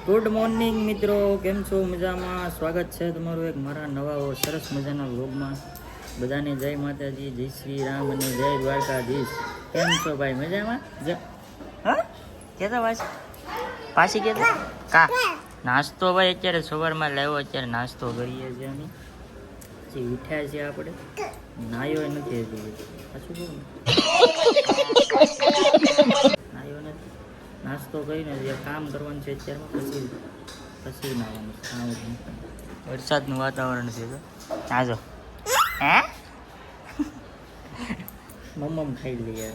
Good morning મિત્રો, કેમ છો? મજામાં? સ્વાગત છે તમારું એક મારા નવા સરસ મજાના વ્લોગમાં. બધાને જય માતાજી, જય શ્રી રામ અને જય દ્વારકાધીશ. કેમ છો ભાઈ? મજામાં? હા કેતા પાછી કેતા કા નાસ્તો ભાઈ અત્યારે સવારમાં લાવ્યો, અત્યારે નાસ્તો કરીએ છીએ અમે. પછી ઉઠ્યા છીએ આપણે, નાયો નથી હજી પાછું નાયો નથી. નાસ્તો કરીને જે કામ કરવાનું છે અત્યારમાં, પછી નાવાનું. વરસાદનું વાતાવરણ છે તો આજો હે મમ્મ ખાઈ લઈએ.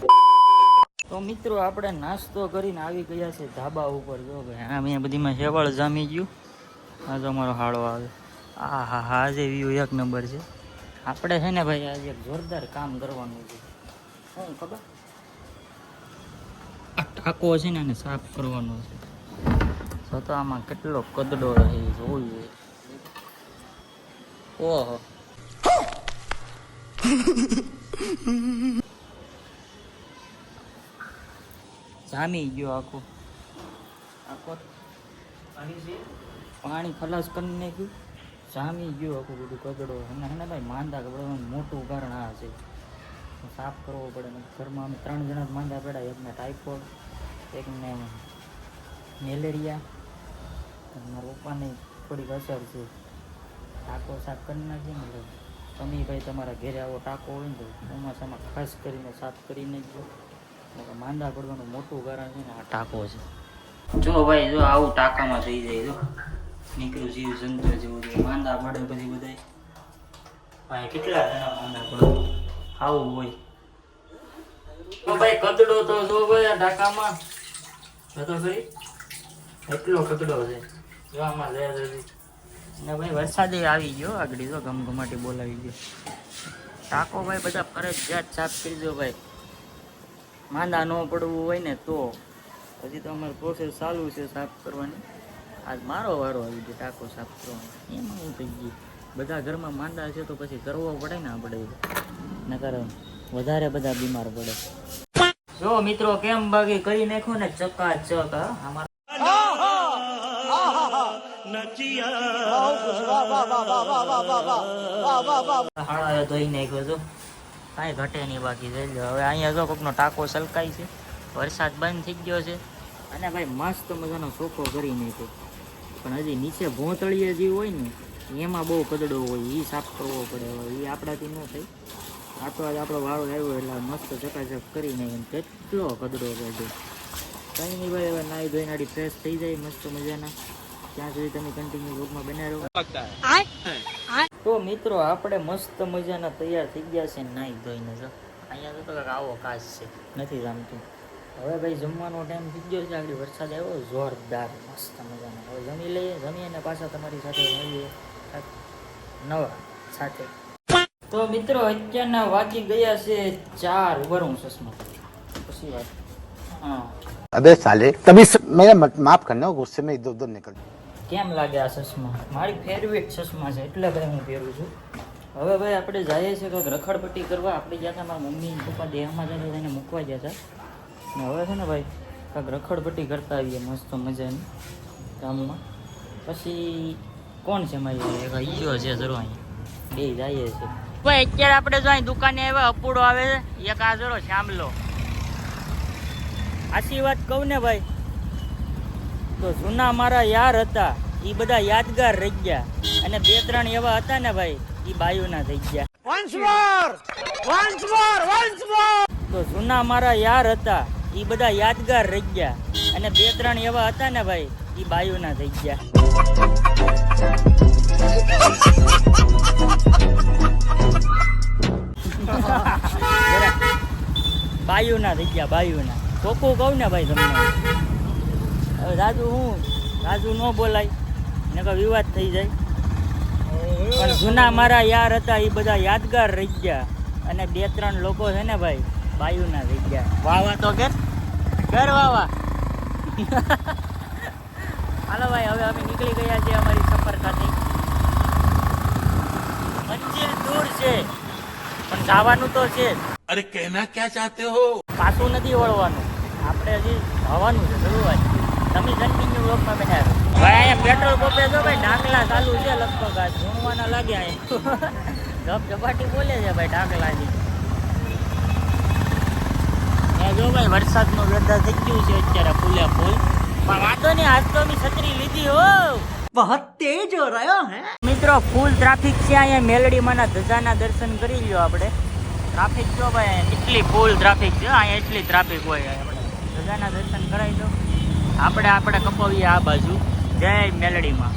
તો મિત્રો આપણે નાસ્તો કરીને આવી ગયા છે ધાબા ઉપર. જો ભાઈ આમ અહીંયા બધીમાં હેવળ જામી ગયું. આ જો અમારો હાળો આવે. હા હા હા, આજે વ્યૂ એક નંબર છે. આપણે છે ને ભાઈ આજે એક જોરદાર કામ કરવાનું છે. શું ખબર? આ ટાંકો છે ને એને સાફ કરવાનો છે. તો આમાં કેટલો કદડો રહે જોવું જોઈએ. ઓહો જામી ગયો આખો પાણી ખલાસ કરી નાખ્યું. જામી ગયો આખું બધું કદડો. અને હે ને ભાઈ માંદા પડવાનું મોટું કારણ આ છે. સાફ કરવો પડે. ઘરમાં અમે 3 જણા માંદા પડ્યા. એકને ટાઇફોઇડ, એકને મેલેરિયા, મારા પપ્પાને થોડીક અસર છે. ટાંકો સાફ કરી નાખીએ ને તમે ભાઈ તમારા ઘરે આવો ટાંકો હોય ને તો ચોમાસામાં ખાસ કરીને સાફ કરી નાખજો. માંદા પડવાનું મોટું કારણ છે ને આ ટાંકો છે. જો ભાઈ જો આવું ટાંકામાં થઈ જાય. જો નીકળ્યું જીવ જંતુ જેવું માંદા પડે પછી બધા ભાઈ કેટલા જણા માંદા પડે આવું હોય. તો ભાઈ કચડો તો જો ભાઈ ટાંકામાં તો ભાઈ એટલો કચડો છે. જો આમાં લે ને ભાઈ વરસાદે આવી ગયો. આગળ જો ગમગમાટી બોલાવી ગયો. ટાંકો ભાઈ બધા ફરજિયાત સાફ કરી દો ભાઈ. માંદા ન પડવું હોય ને તો. પછી તો અમારી પ્રોસેસ ચાલુ છે સાફ કરવાની. આજ મારો વારો આવી ગયો ટાંકો સાફ કરવાનો. એમાં હું થઈ ગયું બધા ઘરમાં માંદા છે તો પછી કરવો પડે ને આપણે, નકર વધારે બધા બીમાર પડે. જો મિત્રો કેમ બાકી કરી નાખો ને ચકાચક. અમારા હાડા ધોઈ નાખ્યો છો, કાંઈ ઘટે નહીં બાકી જોઈ લો. હવે અહીંયા જો કોકનો ટાંકો સલકાય છે. વરસાદ બંધ થઈ ગયો છે અને ભાઈ મસ્ત મજાનો સોફો કરી નાખ્યો. પણ હજી નીચે ભોંતળીએ જે હોય ને એમાં બહુ કદડો હોય, એ સાફ કરવો પડે. હવે એ આપણાથી ન થાય. આ તો આજ આપણો વાળો આવ્યો એટલે મસ્ત ચકાચક કરી નાખીને કેટલો કદડો કરજો. કંઈ નહીં ભાઈ, હવે નાહી ધોઈને આડી ફ્રેશ થઈ જાય મસ્ત મજાના. ત્યાં સુધી તમે કન્ટિન્યુ રૂપમાં બનાવી રહો. તો મિત્રો આપણે મસ્ત મજાના તૈયાર થઈ ગયા છે નાહી ધોઈને. જો અહીંયા તો આવો કાચ છે, નથી જામતું. હવે ભાઈ જમવાનો ટાઈમ થઈ ગયો છે. આગળ વરસાદ આવ્યો જોરદાર મસ્ત મજાનો. હવે જમી લઈએ. જમી અને પાછા તમારી સાથે મળીએ નવા સાથે. તો મિત્રો અત્યારના વાગી ગયા છે 4. ઉભરું ચશ્મા પછી વાત. હા अबे साले तभी मेरा माफ करना गुस्से में इधर उधर निकल. કેમ લાગે આ ચશ્મા? મારી ફેવરેટ ચશ્મા છે એટલે ભાઈ હું પહેરું છું. હવે ભાઈ આપણે જઈએ છીએ કંઈક રખડપટ્ટી કરવા. આપણે ગયા હતા મારા મમ્મી પપ્પા દેહમાં જતા એને મૂકવા ગયા હતા. ને હવે છે ને ભાઈ કંઈક રખડપટ્ટી કરતા આવીએ મસ્ત મજાની ગામમાં. પછી કોણ છે મારી એક ઈયો છે જરૂર અહીંયા બે જઈએ છે ભાઈ. અત્યારે આપણે જો અહીં દુકાને આવ્યા અપૂડો આવે છે એક આ જરો શામલો. આશી વાત કહું ને ભાઈ તો જૂના મારા યાર હતા એ બધા યાદગાર રહી ગયા. અને 2-3 એવા હતા ને ભાઈ એ બાયુના થઈ ગયા. તો જૂના મારા યાર હતા એ બધા યાદગાર રહી ગયા. અને 2-3 એવા હતા ને ભાઈ એ બાયુના થઈ ગયા. બાયુના થઈ ગયા બાયુના. કોકું કહું ને ભાઈ તમને. હવે રાજુ ન બોલાય ને કે વિવાદ થઈ જાય. પણ જૂના મારા યાર હતા એ બધા યાદગાર રહી ગયા. અને 2-3 લોકો છે ને ભાઈ બાયુના થઈ ગયા. વાવા તો ઘર વાવા. હાલો ભાઈ હવે અમે નીકળી ગયા છીએ અમારી સફર ખાતે. મંજિલ દૂર છે પણ જવાનું તો છે. અરે કહેના ક્યાં ચાહતે હો? પાછું નથી વળવાનું. આપણે હજી હવાનું છે શરૂઆત. તમે કન્ટિન્યુ વ્લોગમાં બનાવ્યો. ભાઈ અહીંયા પેટ્રોલ પંપે જો ભાઈ ઢાકલા ચાલુ છે લગભગ આ ધૂણવાના લાગ્યા અહીંયા ગપ ઝપાટી બોલે છે ભાઈ ઢાકલાની. જો ભાઈ વરસાદનો વેધર થઈ ગયું છે અત્યારે ફૂલે ફૂલ, પણ વાંધો નહીં, આજ તો અમે છત્રી લીધી હો. बहुत तेज हो रहा है મિત્રો ફૂલ ટ્રાફિક છે અહીંયા મેલડીમાંના ધજાના દર્શન કરી લ્યો આપણે. ટ્રાફિક જો ભાઈ એટલી ફૂલ ટ્રાફિક છે અહીંયા, એટલી ટ્રાફિક હોય. આપણે ધજાના દર્શન કરાવી દો, આપણે કપાવીએ આ બાજુ જય મેલડીમાં.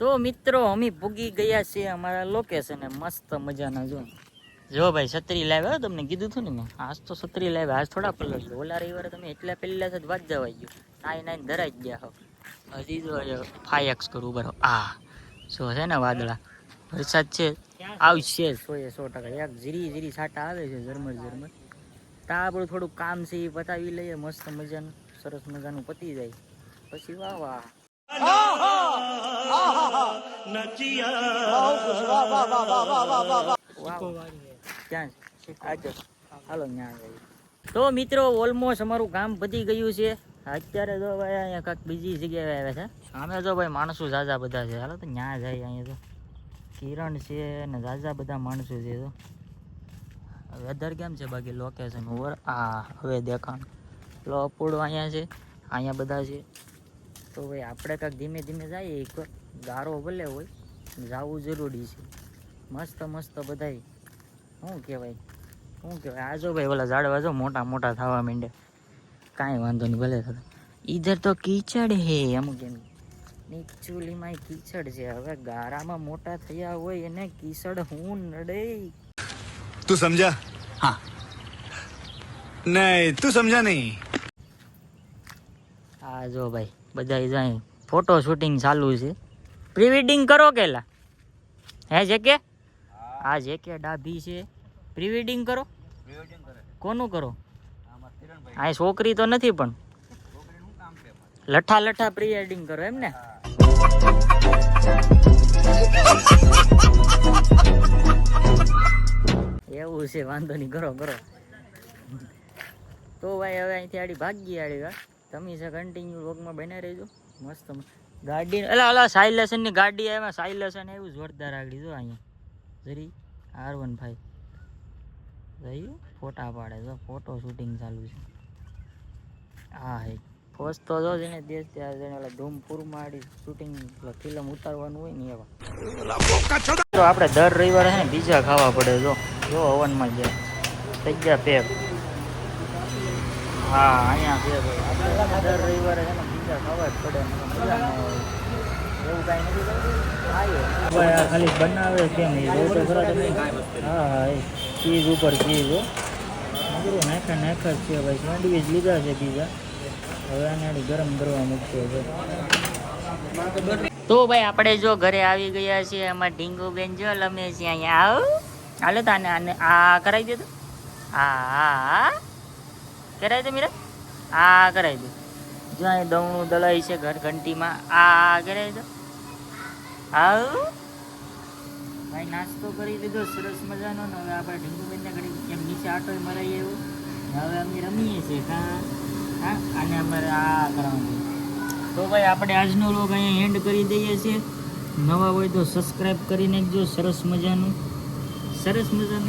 તો મિત્રો અમે ભૂગી ગયા છીએ અમારા લોકેશને મસ્ત મજાના. જો ભાઈ છત્રી લાવ્યા, તમને કીધું હતું ને મેં, આજ તો છત્રી લાવ્યા, આજ થોડા પલટ. ઓલા રવિવારે તમે એટલા પહેલા જ વાત જવાઈ ગયું, નાઈ ધરાઈ જ ગયા હો. હજી જો 5x કરું બરો. આ શું છે ને વાદળા, વરસાદ છે, આવશે 100%. એક જીરી છાંટા આવે છે ઝરમર. તો આપણું થોડુંક કામ છે એ પતાવી લઈએ, મસ્ત મજાનું સરસ મજાનું પતી જાય પછી વાહ વાહ. ક્યાં છે? હાલો ત્યાં જઈએ. તો મિત્રો ઓલમોસ્ટ અમારું કામ પતી ગયું છે. અત્યારે જો ભાઈ અહીંયા કાંઈક બીજી જગ્યાએ આવ્યા છે. અમે જો ભાઈ માણસો ઝાઝા બધા છે. હાલો તો ત્યાં જાય. અહીંયા તો કિરણ છે ને ઝાઝા બધા માણસો છે. તો વેધર કેમ છે બાકી લોકેશન ઓવર? આ હવે દેખાણ લો અપૂડો અહીંયા છે, અહીંયા બધા છે. તો ભાઈ આપણે કાંઈક ધીમે ધીમે જઈએ. એક ગારો ભલે હોય, જવું જરૂરી છે. મસ્ત બધાય શું કહેવાય આ જો ભાઈ ઓલા ઝાડવા જો મોટા મોટા થવા માંડે. કાંઈ વાંધો નહીં, ભલે થતા. ઈધર તો કીચડ હે, અમુક એમ નીચુલીમાં કીચડ છે. હવે ગારામાં મોટા થયા હોય એને કીચડ હું નડે. તું સમજા? हाँ नहीं તું સમજા નહીં. આ જો ભાઈ બધા જાય ફોટો શૂટિંગ ચાલુ છે. પ્રી વેડિંગ કરો કેલા હે જે કે આ જે કે ડાભી છે. પ્રી વેડિંગ કરો. કોનું કરો? આ છોકરી તો નથી પણ લઠ્ઠા પ્રી વેડિંગ કરો એમ ને? એવું છે, વાંધો નહીં, કરો. તો ભાઈ હવે અહીંથી આડી ભાગી આડી. તમે છે કન્ટિન્યુ વ્લોગમાં બન્યા રહેજો. મસ્ત ગાડી ઓલા સાઇલેશનની ગાડી આવે, સાઇલેશન એવું જોરદાર આગળ જો અહીંયા જરી R15 રહ્યું ફોટા પાડે. જો ફોટો શૂટિંગ ચાલુ છે. હા હે ફોસ તો જો જેને દેશ ત્યાં જેને ઓલા ધૂમપુરમાં આડી શૂટિંગ ફિલ્મ ઉતારવાનું હોય ને એવા. તો આપણે દર રવિવારે છે ને બીજા ખાવા પડે. જો હવનમાં જાય થઈ ગયા પેક. હા અહીંયા છે ભાઈ, આપણે દર રવિવારે છે ને બીજા ખાવા જ પડે. મજા ન આવે એવું કાંઈ નથી ભાઈ. આ ખાલી બનાવે કેમ એ જોઉં તો ખરા તમે. હા એ ચીઝ ઉપર ચીઝ હો નગરું નાખા જ છે ભાઈ. સેન્ડવીચ લીધા છે બીજા, હવે આને ગરમ કરવા મૂકશે. તો ભાઈ આપણે જો ઘરે આવી ગયા છીએ. એમાં ઢીંગુબેન જો લમે છે અહીંયા. આવો હાલો તો આને આ કરાવી દે. તો હા કરાવી દે મીરા, આ કરાવી દે. જો અહીં દવણું દલાઈ છે ઘર ઘંટીમાં. આ કરાવી દો. આવું ભાઈ નાસ્તો કરી લીધો સરસ મજાનો ને હવે આપણે ઢીંગુબેનને ઘડી એમ નીચે આટો મરાઈ એવું. હવે અમે રમીએ છીએ હા આને અમારે આ કરવાનું. તો ભાઈ આપણે આજનો લોગ અહીંયા એન્ડ કરી દઈએ છીએ. નવા હોય તો સબસ્ક્રાઈબ કરી નાખજો. સરસ મજાનું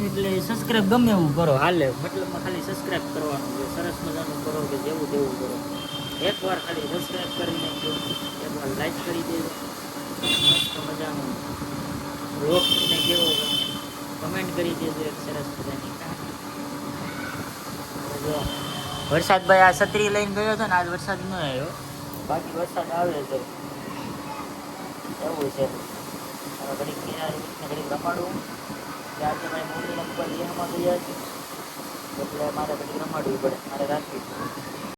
એટલે સબસ્ક્રાઈબ ગમે એવું કરો હાલે, મતલબમાં ખાલી સબસ્ક્રાઈબ કરવાનું છે. સરસ મજાનું કરો કે જેવું તેવું કરો. એકવાર ખાલી સબસ્ક્રાઈબ કરી નાખજો, એકવાર લાઈક કરી દેજો. મસ્ત મજાનું રોકને કેવો કમેન્ટ કરી દેજો એક સરસ મજાની. જો વરસાદ ભાઈ આ છત્રી લઈને ગયો હતો ને, આજ વરસાદ ન આવ્યો, બાકી વરસાદ આવે છે એવું છે. હવે ઘડીક કિનારે ઘડીક રમાડવું. આજે ભાઈ મૂવીના ઉપર લેવામાં ગયા છે એટલે મારે ઘડીક રમાડવી પડે, મારે રાખવી.